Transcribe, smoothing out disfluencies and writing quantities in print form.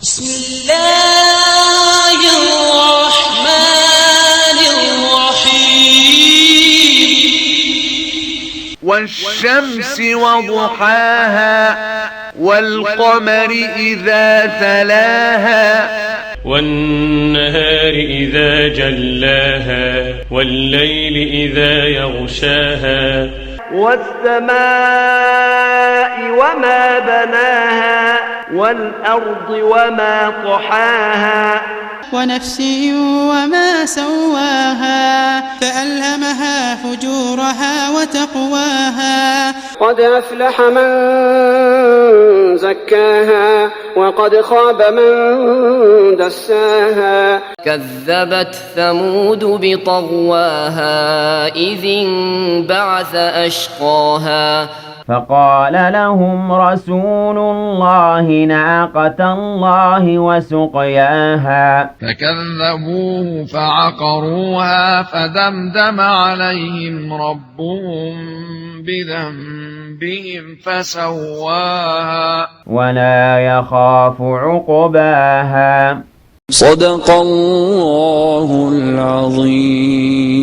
بسم الله الرحمن الرحيم والشمس وضحاها والقمر إذا تلاها والنهار إذا جلاها والليل إذا يغشاها والسماء وما بناها والأرض وما طحاها ونفس وما سواها فألهمها فجورها وتقواها قد أفلح من زكاها وقد خاب من دساها كذبت ثمود بطغواها إذ انبعث أشقاها فقال لهم رسول الله ناقة الله وسقياها فكذبوه فعقروها فدمدم عليهم ربهم بذنبهم فسواها ولا يخاف عقباها. صدق الله العظيم.